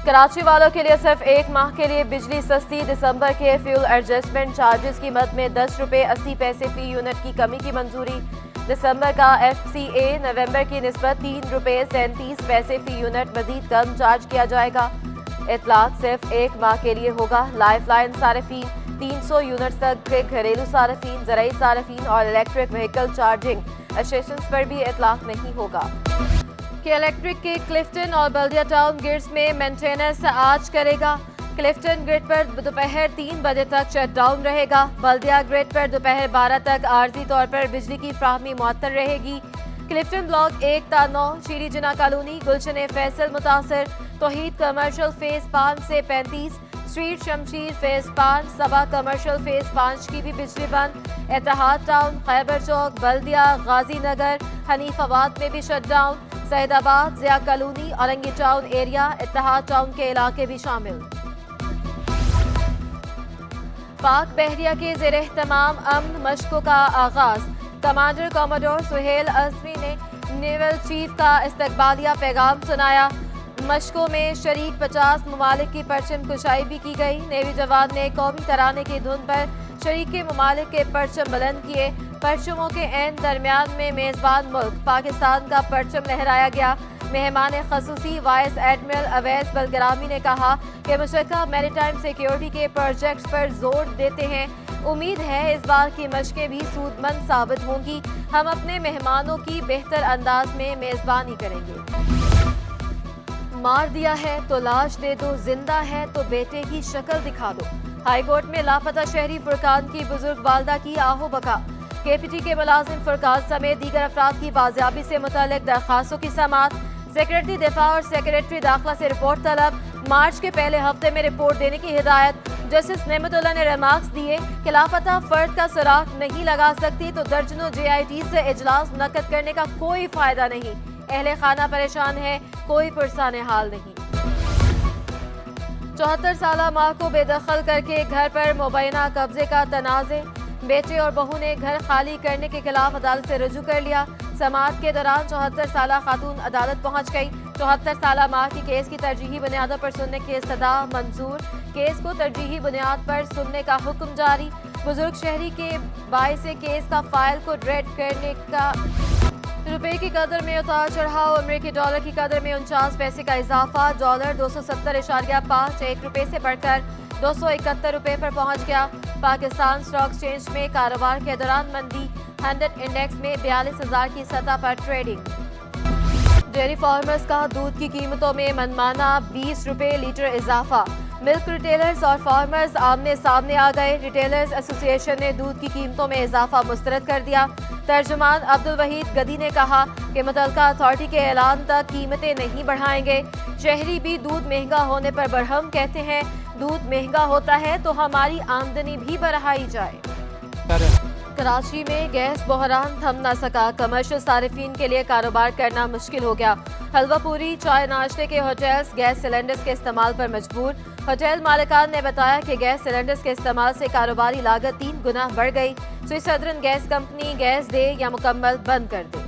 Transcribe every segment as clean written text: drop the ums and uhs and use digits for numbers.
کراچی والوں کے لیے صرف ایک ماہ کے لیے بجلی سستی، دسمبر کے فیول ایڈجسٹمنٹ چارجز کی مد میں 10 روپے 80 پیسے فی یونٹ کی کمی کی منظوری۔ دسمبر کا ایف سی اے نومبر کی نسبت 3 روپے 37 پیسے فی یونٹ مزید کم چارج کیا جائے گا۔ اطلاق صرف ایک ماہ کے لیے ہوگا۔ لائف لائن صارفین، 300 یونٹس تک کے گھریلو صارفین، زرعی صارفین اور الیکٹرک وہیکل چارجنگ اسٹیشنز پر بھی اطلاق نہیں ہوگا۔ کہ الیکٹرک کے کلفٹن اور بلدیہ ٹاؤن گرڈز میں مینٹیننس آج کرے گا۔ کلفٹن گرڈ پر دوپہر 3 بجے تک شٹ ڈاؤن رہے گا۔ بلدیہ گرڈ پر دوپہر 12 تک عارضی طور پر بجلی کی فراہمی معطل رہے گی۔ کلفٹن بلاک 1 تا 9، شیری جناح کالونی، گلشن فیصل متاثر، توحید کمرشل فیز 5 سے 35، اسٹریٹ شمشیر فیز 5، سبا کمرشل فیز 5 کی بھی بجلی بند۔ اتحاد ٹاؤن، خیبر چوک، بلدیہ، غازی نگر، حنیف آباد میں بھی shirt down. Saeedabad, Zia colony, Orangi town area, Ittehad town کے علاقے بھی شامل۔ پاک بحریہ کے زیر اہتمام امن مشقوں کا آغاز۔ کمانڈر کوموڈور سہیل عظمی نے نیول چیف کا استقبالیہ پیغام سنایا۔ مشقوں میں شریک 50 ممالک کی پرچم کشائی بھی کی گئی۔ نیوی جوان نے قومی ترانے کی دھن پر شریک ممالک کے پرچم بلند کیے۔ پرچموں کے عین درمیان میں میزبان ملک پاکستان کا پرچم لہرایا گیا۔ مہمان خصوصی وائس ایڈمرل اویس بلگرامی نے کہا کہ مشترکہ میری ٹائم سیکیورٹی کے پروجیکٹس پر زور دیتے ہیں۔ امید ہے اس بار کی مشقیں بھی سود مند ثابت ہوں گی۔ ہم اپنے مہمانوں کی بہتر انداز میں میزبانی کریں گے۔ مار دیا ہے تو لاش دے دو، زندہ ہے تو بیٹے کی شکل دکھا دو۔ ہائی کورٹ میں لاپتہ شہری فرقان کی بزرگ والدہ کی آہو بکا۔ کے پی ٹی کے ملازم فرقان سمیت دیگر افراد کی بازیابی سے متعلق درخواستوں کی سماعت۔ سیکریٹری دفاع اور سیکریٹری داخلہ سے رپورٹ طلب۔ مارچ کے پہلے ہفتے میں رپورٹ دینے کی ہدایت۔ جسٹس نعمت اللہ نے ریمارکس دیے کہ لاپتہ فرد کا سراغ نہیں لگا سکتی تو درجنوں جے آئی ٹی سے اجلاس منعقد کرنے کا کوئی فائدہ نہیں۔ اہل خانہ پریشان ہے، کوئی پرسان حال نہیں۔ 74 سالہ ماں کو بے دخل کر کے گھر پر مبینہ قبضے کا تنازع۔ بیٹے اور بہو نے گھر خالی کرنے کے خلاف عدالت سے رجوع کر لیا۔ سماعت کے دوران 74 سالہ خاتون عدالت پہنچ گئی۔ 74 سالہ ماں کی کیس کی ترجیحی بنیادوں پر سننے کی استدعا منظور۔ کیس کو ترجیحی بنیاد پر سننے کا حکم جاری۔ بزرگ شہری کے باعث کیس کا فائل کو ریڈ کرنے کا۔ روپے کی قدر میں اتار چڑھاؤ، امریکی ڈالر کی قدر میں 49 پیسے کا اضافہ۔ ڈالر 270.5 ایک روپے سے بڑھ کر 271 روپے پر پہنچ گیا۔ پاکستان اسٹاک ایکسچینج میں کاروبار کے دوران مندی، 100 انڈیکس میں 42,000 کی سطح پر ٹریڈنگ۔ ڈیری فارمرز کا دودھ کی قیمتوں میں منمانا 20 روپے لیٹر اضافہ۔ ملک ریٹیلرز اور فارمرز آمنے سامنے آ گئے۔ ریٹیلرز ایسوسی ایشن نے دودھ کی قیمتوں میں اضافہ مسترد کر دیا۔ ترجمان عبدالوحید گدی نے کہا کہ متعلقہ اتھارٹی کے اعلان تک قیمتیں نہیں بڑھائیں گے۔ شہری بھی دودھ مہنگا ہونے پر برہم، کہتے ہیں دودھ مہنگا ہوتا ہے تو ہماری آمدنی بھی بڑھائی جائے۔ کراچی میں گیس بحران تھم نہ سکا، کمرشل صارفین کے لیے کاروبار کرنا مشکل ہو گیا۔ حلوہ پوری، چائے ناشتے کے ہوٹلز گیس سلنڈرز کے استعمال پر مجبور۔ ہوٹل مالکان نے بتایا کہ گیس سلنڈرز کے استعمال سے کاروباری لاگت 3 گنا بڑھ گئی۔ Sui southern gas company gas دے یا مکمل بند کر دے۔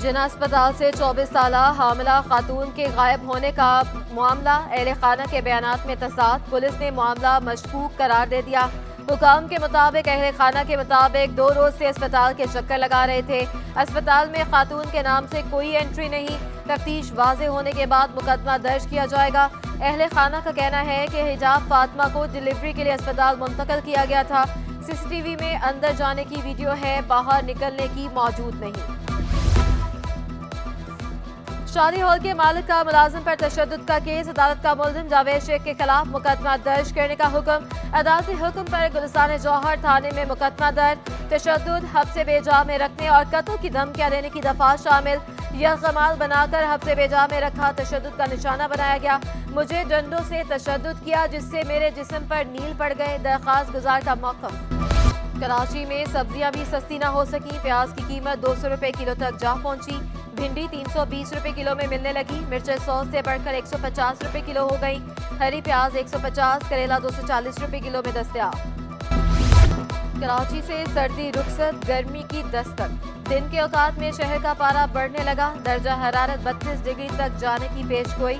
جناح اسپتال سے 24 سالہ حاملہ خاتون کے غائب ہونے کا معاملہ، اہل خانہ کے بیانات میں تضاد، پولیس نے معاملہ مشکوک قرار دے دیا۔ حکام کے مطابق اہل خانہ کے مطابق 2 روز سے اسپتال کے چکر لگا رہے تھے۔ اسپتال میں خاتون کے نام سے کوئی انٹری نہیں۔ تفتیش واضح ہونے کے بعد مقدمہ درج کیا جائے گا۔ اہل خانہ کا کہنا ہے کہ حجاب فاطمہ کو ڈیلیوری کے لیے اسپتال منتقل کیا گیا تھا۔ سی سی ٹی وی میں اندر جانے کی ویڈیو ہے، باہر نکلنے کی موجود نہیں۔ شادی ہال کے مالک کا ملازم پر تشدد کا کیس، عدالت کا ملزم جاوید شیخ کے خلاف مقدمہ درج کرنے کا حکم۔ عدالتی حکم پر گلستان جوہر تھانے میں مقدمہ درج۔ تشدد، حبس بے جا میں رکھنے اور قتل کی دھمکیاں دینے کی دفعات شامل۔ یرغمال بنا کر حبس بے جا میں رکھا، تشدد کا نشانہ بنایا گیا۔ مجھے ڈنڈوں سے تشدد کیا جس سے میرے جسم پر نیل پڑ گئے، درخواست گزار کا موقف۔ کراچی میں سبزیاں بھی سستی نہ ہو سکی، پیاز کی قیمت 200 روپے کلو تک جا پہنچی۔ بھنڈی 320 روپے کلو میں ملنے لگی، مرچیں 100 سے بڑھ کر 150 روپے کلو ہو گئی۔ ہری پیاز 150، کریلا 240 روپے کلو میں دستیاب۔ کراچی سے سردی رخصت، گرمی کی دستک۔ دن کے اوقات میں شہر کا پارہ بڑھنے لگا، درجہ حرارت 32 ڈگری تک جانے کی پیش گوئی۔